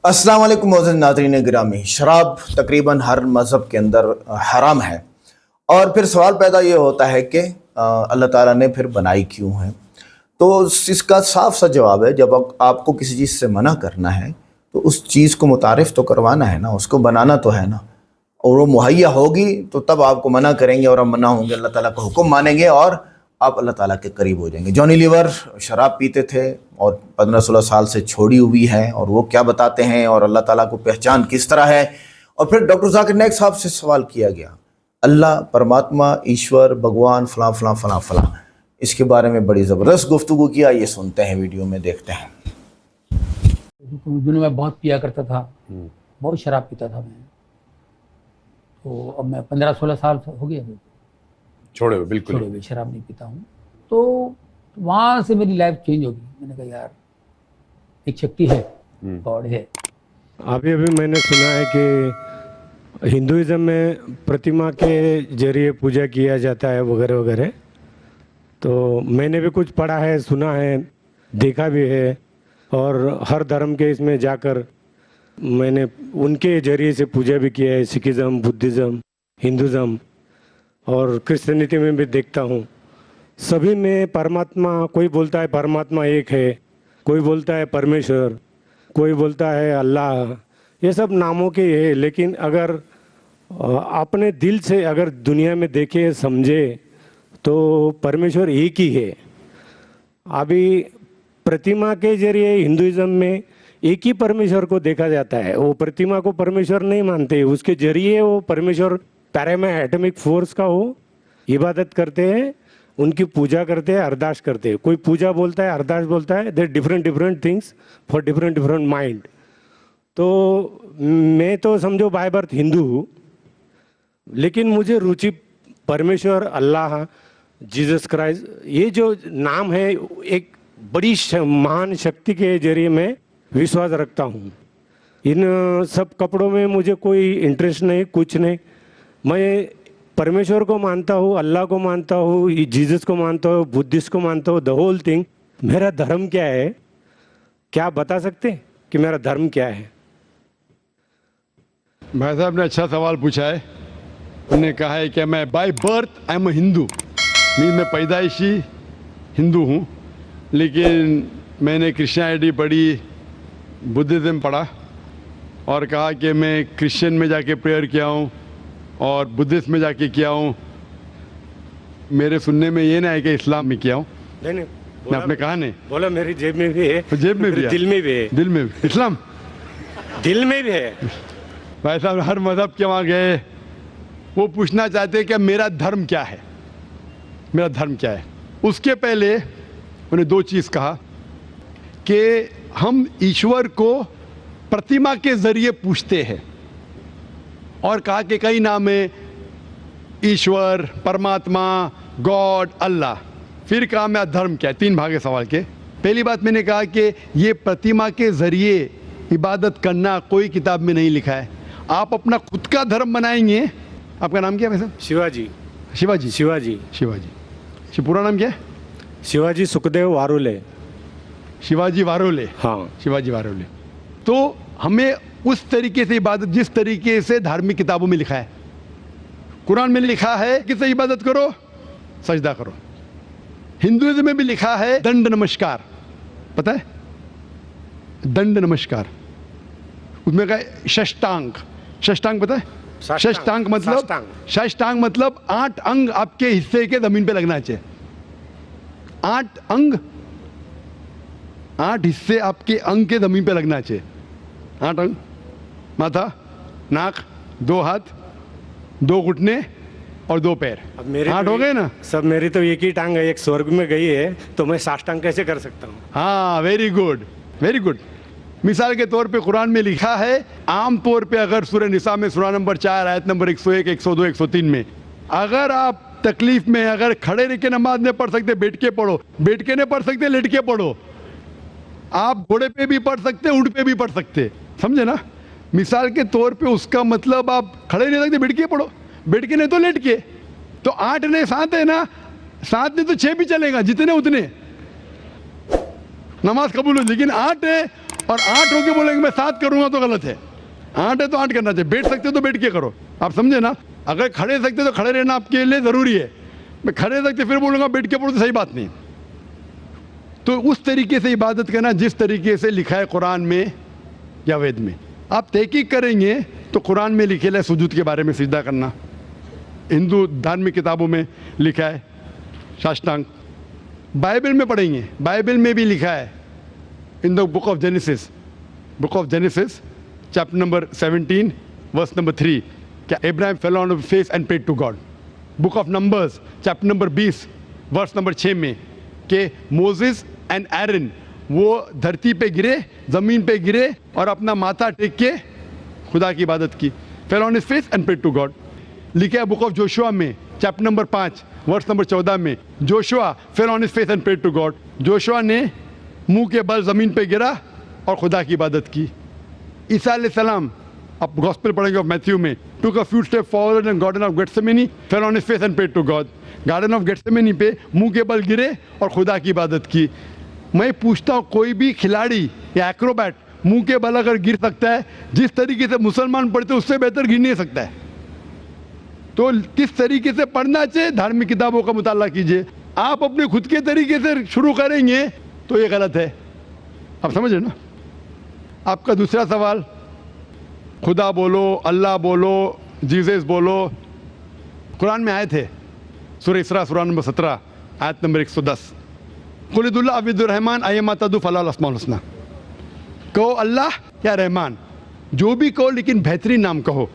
अस्सलाम वालेकुम मोअज़्ज़िज़ नाज़रीन गिरामी। शराब तकरीबन हर मज़हब के अंदर हराम है, और फिर सवाल पैदा ये होता है कि अल्लाह ताला ने फिर बनाई क्यों है। तो इसका साफ सा जवाब है, जब आपको किसी चीज़ से मना करना है तो उस चीज़ को मुतारिफ़ तो करवाना है ना, उसको बनाना तो है ना, और वो मुहैया होगी तो तब आपको मना करेंगे, और आप मना होंगे अल्लाह ताला का हुक्म मानेंगे और आप अल्लाह ताला के करीब हो जाएंगे। जॉनी लीवर शराब पीते थे और 15-16 साल से छोड़ी हुई है, और वो क्या बताते हैं और अल्लाह ताला को पहचान किस तरह है। और फिर डॉक्टर ज़ाकिर नाइक साहब से सवाल किया गया, अल्लाह, परमात्मा, ईश्वर, भगवान, फलां फलां फलां फलां, इसके बारे में बड़ी ज़बरदस्त गुफ्तगू किया। ये सुनते हैं, वीडियो में देखते हैं। दिनों में बहुत पिया करता था, बहुत शराब पीता था मैं। तो अब मैं 15-16 साल हो गया छोड़े हुए, बिल्कुल छोड़े हुए, शराब नहीं पीता हूँ। तो वहाँ से मेरी लाइफ चेंज होगी। मैंने कहा यार, एक शक्ति है, गॉड है। अभी मैंने सुना है कि हिंदुइज्म में प्रतिमा के जरिए पूजा किया जाता है वगैरह वगैरह। तो मैंने भी कुछ पढ़ा है, सुना है, देखा भी है, और हर धर्म के इसमें जाकर मैंने उनके जरिए से पूजा भी किया है। सिखिज़म, बुद्धिज़्म, हिंदुज़म और क्रिश्चियनिटी में भी देखता हूँ। सभी में परमात्मा, कोई बोलता है परमात्मा एक है, कोई बोलता है परमेश्वर, कोई बोलता है अल्लाह, ये सब नामों के है। लेकिन अगर अपने दिल से अगर दुनिया में देखे, समझे, तो परमेश्वर एक ही है। अभी प्रतिमा के जरिए हिंदुइज्म में एक ही परमेश्वर को देखा जाता है। वो प्रतिमा को परमेश्वर नहीं मानते, उसके जरिए वो परमेश्वर पैरामा एटॉमिक फोर्स का वो इबादत करते हैं, उनकी पूजा करते हैं, अरदास करते हैं। कोई पूजा बोलता है, अरदास बोलता है, they're different things for different mind. तो मैं तो समझो बाय बर्थ हिंदू हूँ, लेकिन मुझे रुचि परमेश्वर, अल्लाह, जीसस क्राइस्ट, ये जो नाम है, एक बड़ी महान शक्ति के जरिए मैं विश्वास रखता हूँ। इन सब कपड़ों में मुझे कोई इंटरेस्ट नहीं, कुछ नहीं। मैं परमेश्वर को मानता हूँ, अल्लाह को मानता हूँ, जीसस को मानता हूँ, बुद्धिस्ट को मानता हूँ, द होल थिंग। मेरा धर्म क्या है, क्या बता सकते हैं कि मेरा धर्म क्या है? भाई साहब ने अच्छा सवाल पूछा है। उन्होंने कहा है कि मैं by birth I am Hindu, मैं पैदाइशी हिंदू हूँ, लेकिन मैंने क्रिश्चियनिटी पढ़ी, बुद्धिज़्म पढ़ा, और कहा कि मैं क्रिश्चियन में जाके प्रेयर किया हूँ और बुद्धिस्ट में जाके किया हूँ। मेरे सुनने में ये ना है कि इस्लाम में किया हूँ। नहीं, आपने कहा नहीं, बोला मेरी जेब में भी है, जेब में भी है, दिल में भी है, दिल में भी, इस्लाम दिल में भी है। भाई साहब हर मज़हब के वहाँ गए, वो पूछना चाहते हैं कि मेरा धर्म क्या है, मेरा धर्म क्या है। उसके पहले उन्हें दो चीज़ कहा कि हम ईश्वर को प्रतिमा के जरिए पूछते हैं, और कहा कि कई नाम है, ईश्वर, परमात्मा, गॉड, अल्लाह। फिर कहा मेरा धर्म क्या है। तीन भाग है सवाल के। पहली बात मैंने कहा कि ये प्रतिमा के जरिए इबादत करना कोई किताब में नहीं लिखा है। आप अपना खुद का धर्म बनाएंगे। आपका नाम क्या है वैसे? शिवाजी। शिवाजी, शिवाजी, शिवाजी। पूरा नाम क्या है? शिवाजी सुखदेव वारोले। शिवाजी वारोले। हाँ, शिवाजी वारोले। तो हमें उस तरीके से इबादत, जिस तरीके से धार्मिक किताबों में लिखा है, कुरान में लिखा है कि से इबादत करो, सजदा करो। हिंदुइज्म में भी लिखा है दंड नमस्कार, पता है? दंड नमस्कार। उसमें कहा षष्टांग, षष्टांग पता है? षष्टांग मतलब, षष्टांग मतलब 8 अंग आपके हिस्से के जमीन पे लगना चाहिए। 8 अंग, 8 हिस्से आपके अंग के जमीन पे लगना चाहिए। 8 अंग, माथा, नाक, 2 हाथ, 2 घुटने और 2 पैर। अब मेरे 8 हो गए ना सब। मेरी तो एक ही टांग है, एक स्वर्ग में गई है, तो मैं साष्टांग कैसे कर सकता हूँ? हाँ, वेरी गुड, वेरी गुड। मिसाल के तौर पे कुरान में लिखा है, आम तौर पे अगर सूरह निसा में सूरह नंबर 4 आयत नंबर 101, 102, 103 में, अगर आप तकलीफ में, अगर खड़े रह के नमाज नहीं पढ़ सकते, बैठ के पढ़ो, बैठ के नहीं पढ़ सकते, लेट के पढ़ो। आप घोड़े पे भी पढ़ सकते, ऊँट पे भी पढ़ सकते, समझे ना? मिसाल के तौर पे उसका मतलब आप खड़े नहीं सकते, बैठ के पढ़ो, बैठ के नहीं तो लेट के। तो 8 नहीं 7 है ना, 7 नहीं तो 6 भी चलेगा, जितने उतने नमाज कबूल हो। लेकिन 8 है اور 8 ہو کے بولیں گے میں 7 کروں گا تو غلط ہے. 8 ہے تو 8 کرنا چاہیے. بیٹھ سکتے تو بیٹھ کے کرو. آپ سمجھے نا؟ اگر کھڑے سکتے تو کھڑے رہنا آپ کے لیے ضروری ہے. میں کھڑے سکتے پھر بولوں گا بیٹھ کے پڑھو تو صحیح بات نہیں. تو اس طریقے سے عبادت کرنا جس طریقے سے لکھا ہے قرآن میں یا وید میں. آپ تحقیق کریں گے تو قرآن میں لکھے ہے سجود کے بارے میں سجدہ کرنا, ہندو دھارمک کتابوں میں لکھا ہے ساشٹانگ. بائبل میں پڑھیں گے, بائبل میں بھی لکھا ہے in the book of Genesis chapter number 17 verse number 3 کہ Ibrahim fell on his face and prayed to God. Book of Numbers chapter number 20 verse number 6 میں کہ موزز اینڈ ایرن وہ دھرتی پہ گرے, زمین پہ گرے اور اپنا ماتھا ٹیک کے خدا کی عبادت کی. fell on his face and prayed to God. لکھا ہے بک آف جوشوا میں چیپٹر نمبر 5 ورس نمبر 14 میں Joshua fell on his face and prayed to God. Joshua نے منہ کے بل زمین پہ گرا اور خدا کی عبادت کی. عیسیٰ علیہ السلام آپ گوسپل پڑھیں گے آف میتھیو میں took a few steps forward in garden of Gethsemane, fell on his face and prayed to God. Garden of Gethsemane پہ منہ کے بل گرے اور خدا کی عبادت کی. میں پوچھتا ہوں کوئی بھی کھلاڑی یا ایکروبیٹ منہ کے بل اگر گر سکتا ہے, جس طریقے سے مسلمان پڑھتے اس سے بہتر گر نہیں سکتا ہے. تو کس طریقے سے پڑھنا چاہیے, دھارمک کتابوں کا مطالعہ کیجیے. آپ اپنے خود کے طریقے سے شروع کریں گے تو یہ غلط ہے. آپ سمجھ رہے نا؟ آپ کا دوسرا سوال, خدا بولو, اللہ بولو, جیزس بولو. قرآن میں آئے تھے سورہ اسراء سورہ نمبر 17 آیت نمبر 110 قل ادعوا اللہ عبد الرحمن ایما تدعوا فلہ الاسماء الحسنی. کہو اللہ یا رحمان, جو بھی کہو لیکن بہترین نام کہو,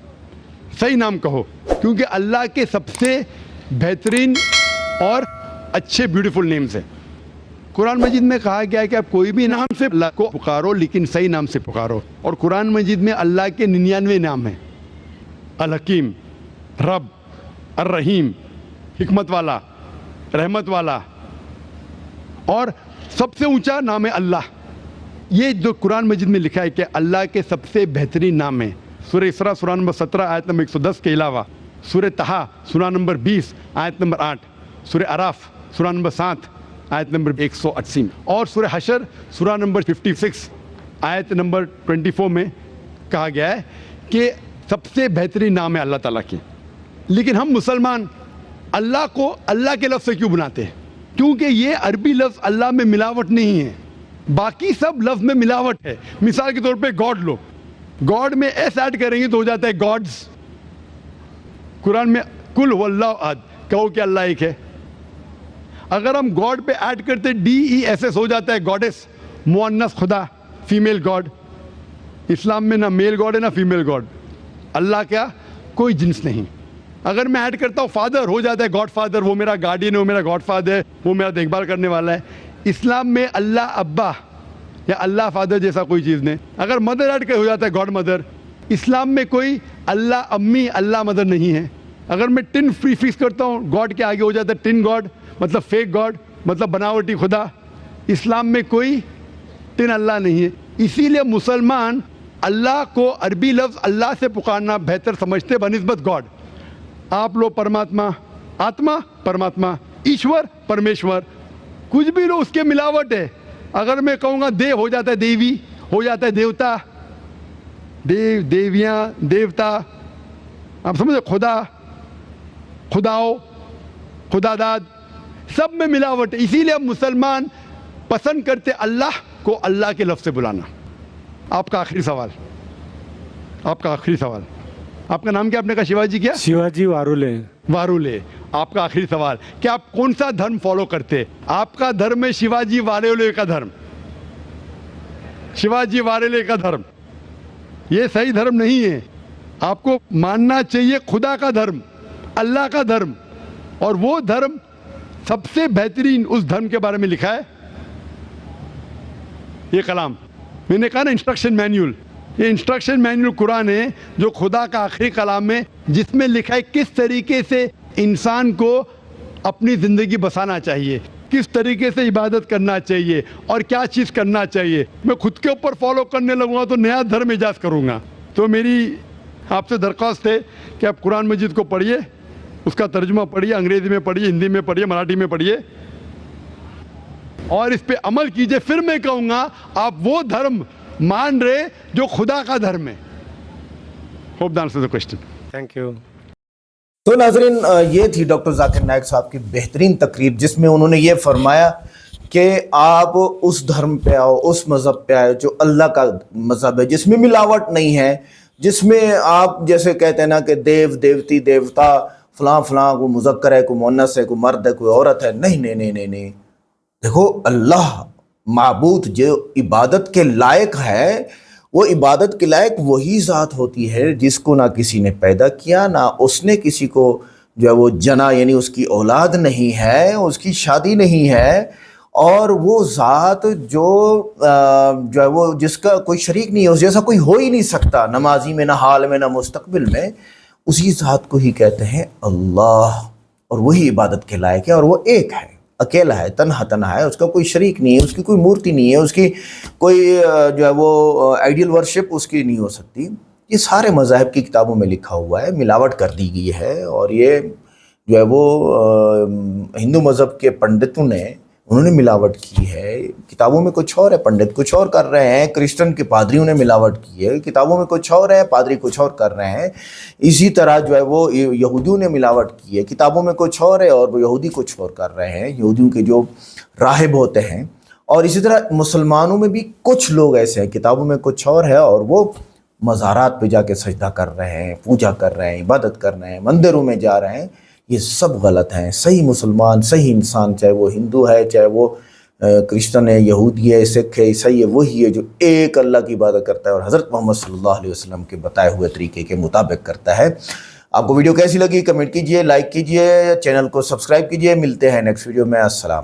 صحیح نام کہو, کیونکہ اللہ کے سب سے بہترین اور اچھے بیوٹیفل نیمز ہیں. قرآن مجید میں کہا گیا ہے کہ آپ کوئی بھی نام سے اللہ کو پکارو لیکن صحیح نام سے پکارو. اور قرآن مجید میں اللہ کے 99 نام ہیں. الحکیم, رب, الرحیم, حکمت والا, رحمت والا, اور سب سے اونچا نام ہے اللہ. یہ جو قرآن مجید میں لکھا ہے کہ اللہ کے سب سے بہترین نام ہے. سورہ اسراء سورہ نمبر 17 آیت نمبر 110 کے علاوہ سورہ طٰہٰ سورہ نمبر 20 آیت نمبر 8, سورہ اعراف سورہ نمبر 7 آیت نمبر 180 اور سورہ حشر سورہ نمبر 56 آیت نمبر 24 میں کہا گیا ہے کہ سب سے بہترین نام ہے اللہ تعالیٰ کے. لیکن ہم مسلمان اللہ کو اللہ کے لفظ سے کیوں بناتے ہیں؟ کیونکہ یہ عربی لفظ اللہ میں ملاوٹ نہیں ہے, باقی سب لفظ میں ملاوٹ ہے. مثال کے طور پہ گاڈ لو, گاڈ میں ایس ایڈ کریں گے تو ہو جاتا ہے گاڈز. قرآن میں کل هو اللہ احد, کہو کہ اللہ ایک ہے. اگر ہم گاڈ پہ ایڈ کرتے DESS ہو جاتا ہے گاڈس, مؤنث خدا, فیمیل گاڈ. اسلام میں نہ میل گاڈ ہے نہ فیمیل گاڈ. اللہ کا کوئی جنس نہیں. اگر میں ایڈ کرتا ہوں فادر ہو جاتا ہے گاڈ فادر, وہ میرا گارڈین ہے, وہ میرا گاڈ فادر ہے, وہ میرا دیکھ بھال کرنے والا ہے. اسلام میں اللہ ابا یا اللہ فادر جیسا کوئی چیز نہیں. اگر مدر ایڈ کر ہو جاتا ہے گاڈ مدر. اسلام میں کوئی اللہ امی اللہ مدر نہیں ہے. اگر میں ٹن فری فکس کرتا ہوں گاڈ کے آگے ہو جاتا ہے ٹن گاڈ, مطلب فیک گاڈ, مطلب بناوٹی خدا. اسلام میں کوئی ٹن اللہ نہیں ہے. اسی لیے مسلمان اللہ کو عربی لفظ اللہ سے پکارنا بہتر سمجھتے بنسبت گاڈ. آپ لوگ پرماتما, آتما پرماتما, ایشور پرمیشور, کچھ بھی لو اس کے ملاوٹ ہے. اگر میں کہوں گا دیو ہو جاتا ہے دیوی, ہو جاتا ہے دیوتا, دیو, دیویاں, دیوتا. آپ سمجھے, خدا, خداؤ, خدا داد, سب میں ملاوٹ ہے. اسی لیے ہم مسلمان پسند کرتے اللہ کو اللہ کے لفظ سے بلانا. آپ کا آخری سوال, آپ کا آخری سوال, آپ کا نام کیا؟ آپ نے کہا شیواجی کیا؟ शिवाजी वारुले. वारुले. آپ کا آخری سوال کہ آپ کون سا دھرم فالو کرتے؟ آپ کا دھرم ہے شیواجی واریولے کا دھرم. شیواجی واریولے کا دھرم یہ صحیح دھرم نہیں ہے. آپ کو ماننا چاہیے خدا کا دھرم, اللہ کا دھرم. اور وہ دھرم سب سے بہترین اس دھرم کے بارے میں لکھا ہے یہ کلام. میں نے کہا نا انسٹرکشن مینیول, یہ انسٹرکشن مینیول قرآن ہے جو خدا کا آخری کلام ہے, جس میں لکھا ہے کس طریقے سے انسان کو اپنی زندگی بسانا چاہیے, کس طریقے سے عبادت کرنا چاہیے اور کیا چیز کرنا چاہیے. میں خود کے اوپر فالو کرنے لگوں گا تو نیا دھرم ایجاد کروں گا. تو میری آپ سے درخواست ہے کہ آپ قرآن مجید کو پڑھیے, اس کا ترجمہ پڑھیے, انگریزی میں پڑھیے, ہندی میں پڑھیے, مراٹھی میں پڑھیے اور اس پہ عمل کیجیے. پھر میں کہوں گا آپ وہ دھرم मान रहे जो खुदा का धर्म है। Hope the answer the question. Thank you. तो नाजरीन, ये थी डॉक्टर जाकिर नाइक साहब की बेहतरीन तकरीर, जिसमें उन्होंने ये फरमाया कि आप उस धर्म पे आओ, उस मज़हब पे आओ जो अल्लाह का मज़हब है, जिसमें मिलावट नहीं है, जिसमें आप जैसे कहते हैं ना कि देव देवती देवता फलां फलां, कोई मुज़क्कर है, कोई मुअन्नस है, कोई मर्द है, कोई औरत है। नहीं नहीं नहीं नहीं नहीं, देखो अल्लाह माबूद जो इबादत के लायक है, वो इबादत के लायक वही ज़ात होती है जिसको ना किसी ने पैदा किया, ना उसने किसी को जो है वो जना, यानी उसकी औलाद नहीं है, उसकी शादी नहीं है, और वो ज़ात जो है वो जिसका कोई शरीक नहीं है, उस जैसा कोई हो ही नहीं सकता, नमाजी में, ना हाल में, ना मुस्तकबिल में, उसी ज़ात को ही कहते हैं अल्लाह। और वही इबादत के लायक है, और वो एक है, अकेला है, तन्हा तन्हा है, उसका कोई शरीक नहीं है, उसकी कोई मूर्ति नहीं है, उसकी कोई जो है वो आइडियल वर्शिप उसकी नहीं हो सकती। ये सारे मज़ाहिब की किताबों में लिखा हुआ है, मिलावट कर दी गई है। और ये जो है वो हिंदू मज़हब के पंडितों ने उन्होंने मिलावट की है। किताबों में कुछ और है, पंडित कुछ और कर रहे हैं, क्रिश्चियन के पादरियों ने मिलावट की है, किताबों में कुछ और है, पादरी कुछ और कर रहे हैं। इसी तरह जो है वो यहूदियों ने मिलावट की है, किताबों में कुछ और है और वो यहूदी कुछ और कर रहे हैं, यहूदियों के जो राहिब होते हैं। और इसी तरह मुसलमानों में भी कुछ लोग ऐसे हैं, किताबों में कुछ और है और वो मज़ारात पे जाके सजदा कर रहे हैं, पूजा कर रहे हैं, इबादत कर रहे हैं, मंदिरों में जा रहे हैं। ये सब गलत हैं। सही मुसलमान, सही इंसान, चाहे वो हिंदू है, चाहे वो क्रिश्चियन है, यहूदी है, सिख है, ईसाई है, वही है जो एक अल्लाह की इबादत करता है और हज़रत मोहम्मद सल्लल्लाहु अलैहि वसल्लम के बताए हुए तरीके के मुताबिक करता है। आपको वीडियो कैसी लगी कमेंट कीजिए, लाइक कीजिए, चैनल को सब्सक्राइब कीजिए। मिलते हैं नेक्स्ट वीडियो में। अस्सलाम।